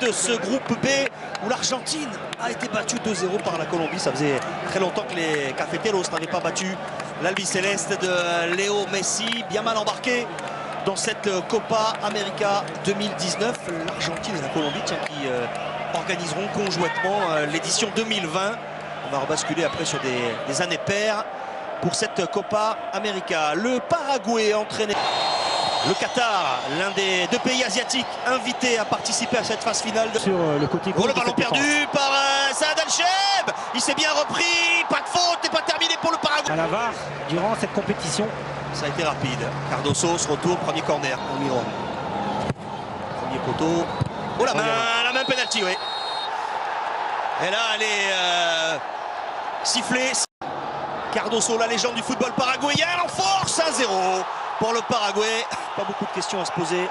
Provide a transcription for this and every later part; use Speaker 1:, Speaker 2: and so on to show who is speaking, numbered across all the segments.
Speaker 1: de ce groupe B où l'Argentine a été battue 2-0 par la Colombie. Ça faisait très longtemps que les Cafeteros n'avaient pas battu l'Albiceleste de Léo Messi, bien mal embarqué dans cette Copa América 2019. L'Argentine et la Colombie qui organiseront conjointement l'édition 2020. On va rebasculer après sur des années paires pour cette Copa América. Le Paraguay entraîné. Le Qatar, l'un des deux pays asiatiques invités à participer à cette phase finale.
Speaker 2: Sur le côté gauche.
Speaker 1: Oh, le ballon perdu par Saad Al-Cheb. Il s'est bien repris. Pas de faute et pas terminé pour le Paraguay.
Speaker 2: À la VAR durant cette compétition.
Speaker 1: Ça a été rapide. Cardoso se retourne, premier corner. Miron. Premier poteau. Oh, la main penalty, oui. Et là, elle est sifflée. Cardoso, la légende du football paraguayen, en force 1-0 pour le Paraguay. Pas beaucoup de questions à se poser,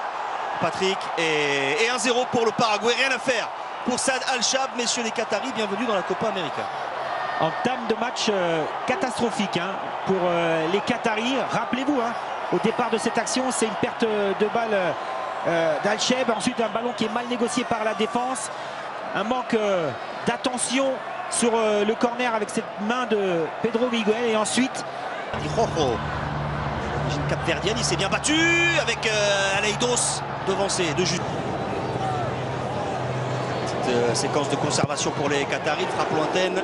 Speaker 1: Patrick. Et 1-0 pour le Paraguay, rien à faire pour Saad Al-Chab. Messieurs les Qataris, bienvenue dans la Copa América.
Speaker 2: En termes de match catastrophique pour les Qataris. Rappelez-vous, au départ de cette action, c'est une perte de balle d'Al-Cheb. Ensuite, un ballon qui est mal négocié par la défense. Un manque d'attention sur le corner avec cette main de Pedro Miguel. Et ensuite,
Speaker 1: l'origine capverdienne, il s'est bien battu avec Aleidos devancé de juste. Petite séquence de conservation pour les Qataris, frappe lointaine.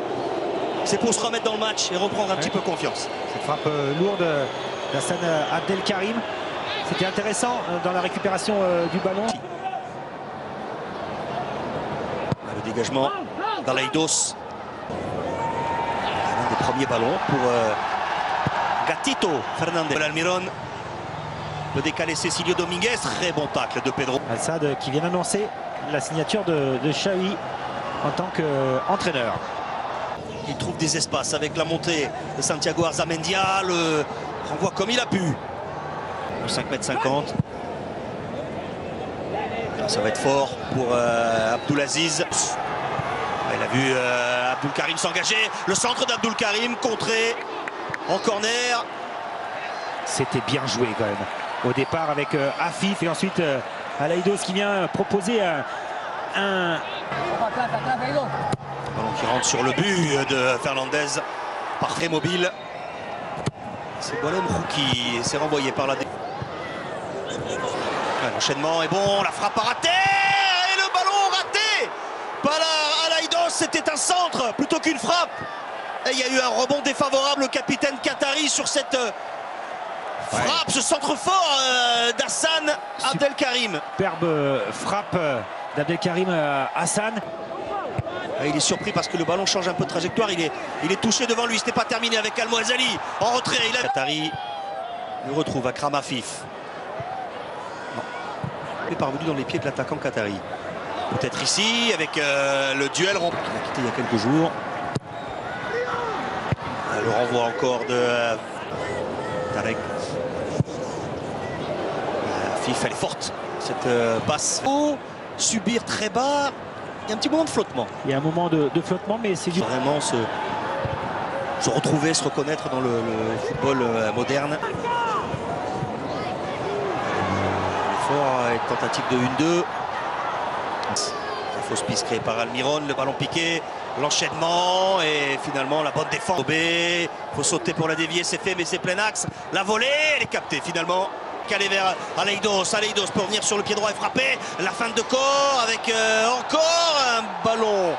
Speaker 1: C'est pour se remettre dans le match et reprendre un petit peu confiance.
Speaker 2: Cette frappe lourde d'Hassan Abdelkarim. C'était intéressant dans la récupération du ballon.
Speaker 1: Le dégagement d'Aleidos. L'un des premiers ballons pour Gatito Fernandez. Almiron. Le décalé Cecilio Dominguez. Très bon tacle de Pedro.
Speaker 2: Al-Sadd qui vient d'annoncer la signature de Xavi en tant qu'entraîneur.
Speaker 1: Il trouve des espaces avec la montée de Santiago Arzamendia. Le renvoie comme il a pu. 5,50 m. Ça va être fort pour Abdulaziz. Il a vu Abdelkarim s'engager. Le centre d'Abdelkarim contré en corner.
Speaker 2: C'était bien joué quand même. Au départ avec Afif et ensuite Aleidos qui vient proposer un
Speaker 1: ballon qui rentre sur le but de Fernandez. Parfait mobile. C'est Bolem qui s'est renvoyé par la défense. L'enchaînement est bon, la frappe a raté et le ballon raté par Aleidos. C'était un centre plutôt qu'une frappe. Et il y a eu un rebond défavorable au capitaine qatari sur cette frappe, ce centre fort d'Hassan Abdelkarim.
Speaker 2: Superbe frappe d'Abdelkarim Hassan.
Speaker 1: Il est surpris parce que le ballon change un peu de trajectoire. Il est touché devant lui. Ce n'est pas terminé avec Al-Mouazali. En retrait, Qatari le retrouve Akram Afif. Il est parvenu dans les pieds de l'attaquant qatari. Peut-être ici avec le duel qu'il a quitté il y a quelques jours. Le renvoi encore de Tarek. Afif, elle est forte cette passe. Subir très bas. Il y a un petit moment de flottement.
Speaker 2: Il y a un moment de flottement, mais c'est du...
Speaker 1: Vraiment se retrouver, se reconnaître dans le football moderne. L'effort est tentative de 1-2. La fausse piste créée par Almiron, le ballon piqué, l'enchaînement et finalement la bonne défense. Il faut sauter pour la dévier, c'est fait mais c'est plein axe. La volée, elle est captée finalement. Calé vers Aleidos peut revenir sur le pied droit et frapper. La feinte de corps avec encore un ballon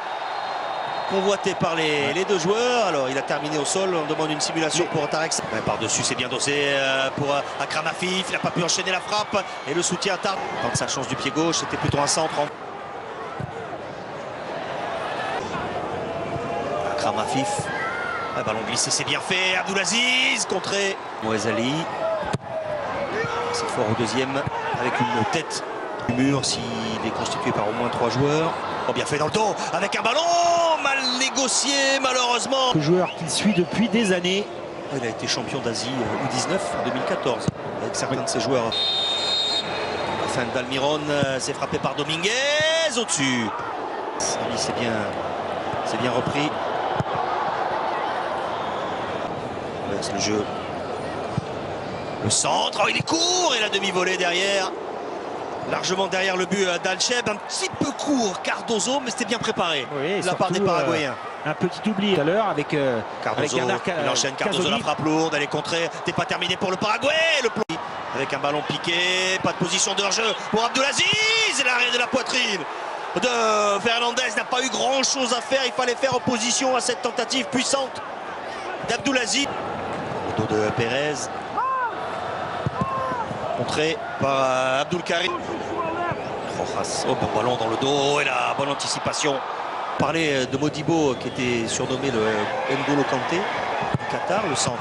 Speaker 1: convoité par les deux joueurs. Alors il a terminé au sol, on demande une simulation pour Tarek. Par-dessus c'est bien dosé pour Akram Afif. Il n'a pas pu enchaîner la frappe et le soutien tarde. Quand sa chance du pied gauche, c'était plutôt un centre. Akram Afif. Un ballon glissé, c'est bien fait. Abdulaziz contré. Mouazali. C'est fort au deuxième avec une tête du mur s'il est constitué par au moins 3 joueurs. Oh, bien fait dans le dos avec un ballon mal négocié malheureusement.
Speaker 2: Le joueur qu'il suit depuis des années.
Speaker 1: Il a été champion d'Asie U19 en 2014 avec certains de ses joueurs. La fin d'Almiron, c'est frappé par Dominguez au-dessus. C'est bien repris. C'est le jeu. Le centre, oh, il est court et la demi-volée derrière. Largement derrière le but d'Alcheb, un petit peu court Cardozo, mais c'était bien préparé
Speaker 2: oui,
Speaker 1: de la part des Paraguayens.
Speaker 2: Un petit oubli tout à l'heure avec
Speaker 1: Cardozo, il enchaîne Cardozo, la frappe lourde, elle est contrée, c'est pas terminé pour le Paraguay, le plomb. Avec un ballon piqué, pas de position de hors-jeu pour Abdelaziz, et l'arrêt de la poitrine de Fernandez n'a pas eu grand chose à faire, il fallait faire opposition à cette tentative puissante d'Abdelaziz. Au dos de Pérez, contré par Abdul Karim. Rojas, oh, bon ballon dans le dos et la bonne anticipation. On parlait de Modibo qui était surnommé le N'Golo Kanté du Qatar, le centre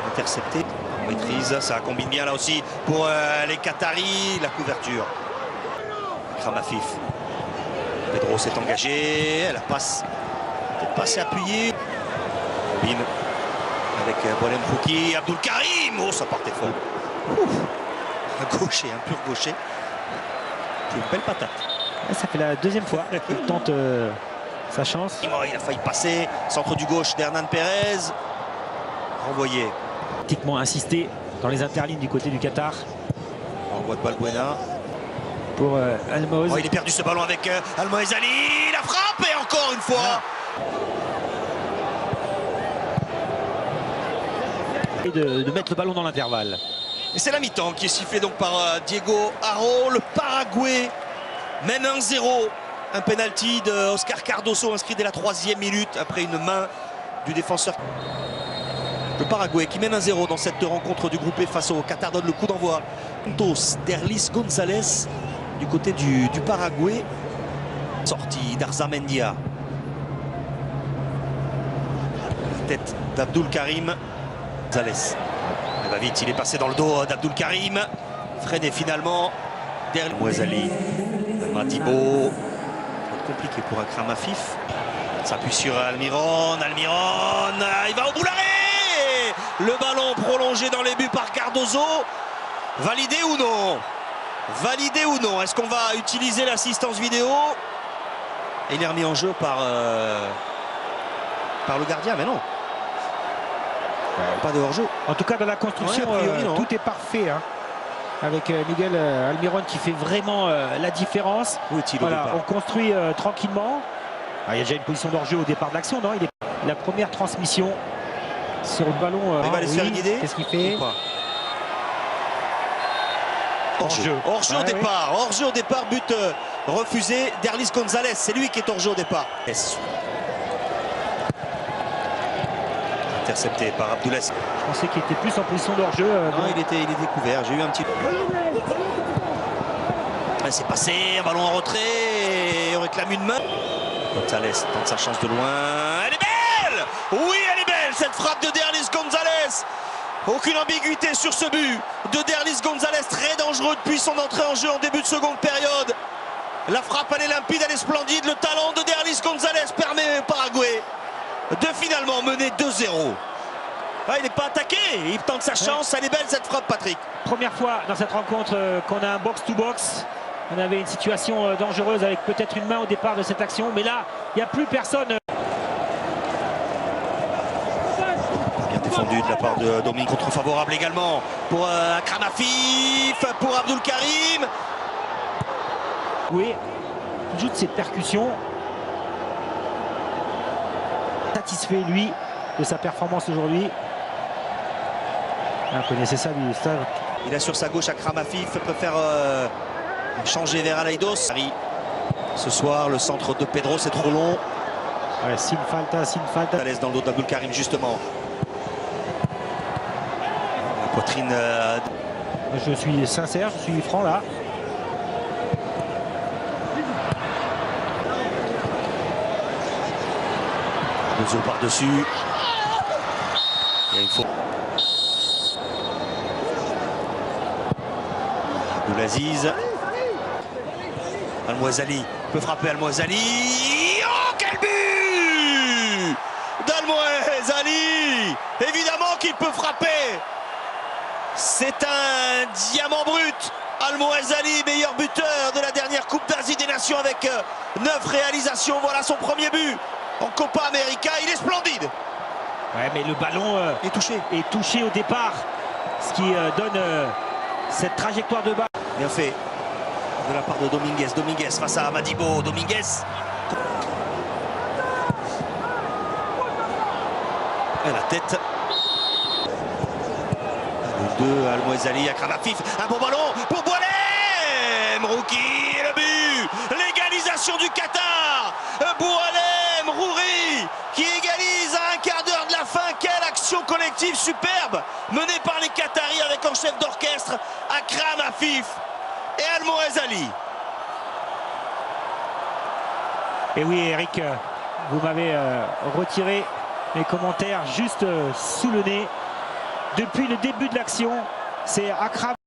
Speaker 1: intercepté. On maîtrise, ça combine bien là aussi pour les Qataris, la couverture. Kramafif. Pedro s'est engagé, la passe peut-être pas assez appuyée. Robin avec Boalem Fouki, Abdul Karim, oh ça partait fort. Un gaucher, un pur gaucher. Une belle patate.
Speaker 2: Ça fait la deuxième fois qu'il tente sa chance.
Speaker 1: Il a failli passer, centre du gauche d'Hernan Pérez. Renvoyé.
Speaker 2: Pratiquement insisté dans les interlignes du côté du Qatar.
Speaker 1: Envoi de Balbuena.
Speaker 2: Pour Almoez.
Speaker 1: Oh, il est perdu ce ballon avec Almoez Ali. La frappe et encore une fois.
Speaker 2: Et de mettre le ballon dans l'intervalle.
Speaker 1: Et c'est la mi-temps qui est sifflée donc par Diego Haro. Le Paraguay mène 1-0. Un penalty de Oscar Cardoso inscrit dès la 3e minute après une main du défenseur. Le Paraguay qui mène 1-0 dans cette rencontre du groupe E face au Qatar donne le coup d'envoi. Derlis González du côté du Paraguay. Sortie d'Arzamendia. Tête d'Abdul Karim. González. Il va vite, il est passé dans le dos d'Abdul Karim. Freiné finalement. Derlis Mouazali. Madibo. Compliqué pour Akram Afif. S'appuie sur Almiron. Almiron. Il va au bout l'arrêt. Le ballon prolongé dans les buts par Cardozo. Validé ou non? Validé ou non? Est-ce qu'on va utiliser l'assistance vidéo? Et il est remis en jeu par le gardien, mais non. Pas de hors-jeu.
Speaker 2: En tout cas, dans la construction,
Speaker 1: ouais, priori,
Speaker 2: tout est parfait. Hein. Avec Miguel Almiron qui fait vraiment la différence. Voilà, on construit tranquillement. Ah, il y a déjà une position d'hors-jeu au départ de l'action, non? Il est la première transmission sur le ballon.
Speaker 1: Il va aller se faire guider.
Speaker 2: Qu'est-ce qu'il fait?
Speaker 1: Hors-jeu. Hors-jeu au départ. Hors-jeu au départ, but refusé. Derlis González, c'est lui qui est hors-jeu au départ. Intercepté par Abdoulaye.
Speaker 2: Je pensais qu'il était plus en position d'hors-jeu.
Speaker 1: Non, il était couvert. J'ai eu un petit. C'est passé, un ballon en retrait. Et on réclame une main. González tente sa chance de loin. Elle est belle! Oui, elle est belle, cette frappe de Derlis González. Aucune ambiguïté sur ce but de Derlis González, très dangereux depuis son entrée en jeu en début de seconde période. La frappe, elle est limpide, elle est splendide. Le talent de Derlis González permet au Paraguay de finalement mener 2-0. Ah, il n'est pas attaqué, il tente sa chance. Elle est belle cette frappe, Patrick.
Speaker 2: Première fois dans cette rencontre qu'on a un box-to-box. On avait une situation dangereuse avec peut-être une main au départ de cette action. Mais là, il n'y a plus personne.
Speaker 1: Bien défendu de la part de Dominique. Contre favorable également pour Akram Afif, pour Abdul Karim.
Speaker 2: Oui, il joue de cette percussion. Satisfait, lui, de sa performance aujourd'hui. Vous connaissez ça, lui.
Speaker 1: Il a sur sa gauche Akram Afif, préfère changer vers Aleidos. Ce soir, le centre de Pedro, c'est trop long.
Speaker 2: Ouais, sin falta.
Speaker 1: À l'aise dans le dos d'Abdul Karim, justement. La poitrine.
Speaker 2: Je suis sincère, je suis franc là.
Speaker 1: Bozo par-dessus. Il y a une faute. Abdelaziz. Almoez Ali peut frapper Almoez Ali. Oh, quel but d'Almoez Ali! Évidemment qu'il peut frapper. C'est un diamant brut. Almoez Ali, meilleur buteur de la dernière Coupe d'Asie des Nations avec 9 réalisations. Voilà son premier but en Copa América. Il est splendide.
Speaker 2: Ouais, mais le ballon est touché au départ. Ce qui donne cette trajectoire de balle.
Speaker 1: Bien fait. de la part de Dominguez. Dominguez face à Madibo. Dominguez. Et la tête. Le 2, Al-Mouezali, Akram Afif. Un bon ballon pour Boualem. Rouki et le but. L'égalisation du Qatar. Boualem, Rouri qui égalise à un quart d'heure de la fin. Quelle action collective superbe menée par les Qataris avec en chef d'orchestre Akram Afif et Al-Mouezali.
Speaker 2: Et oui, Eric, vous m'avez retiré les commentaires juste sous le nez. Depuis le début de l'action, c'est Akram.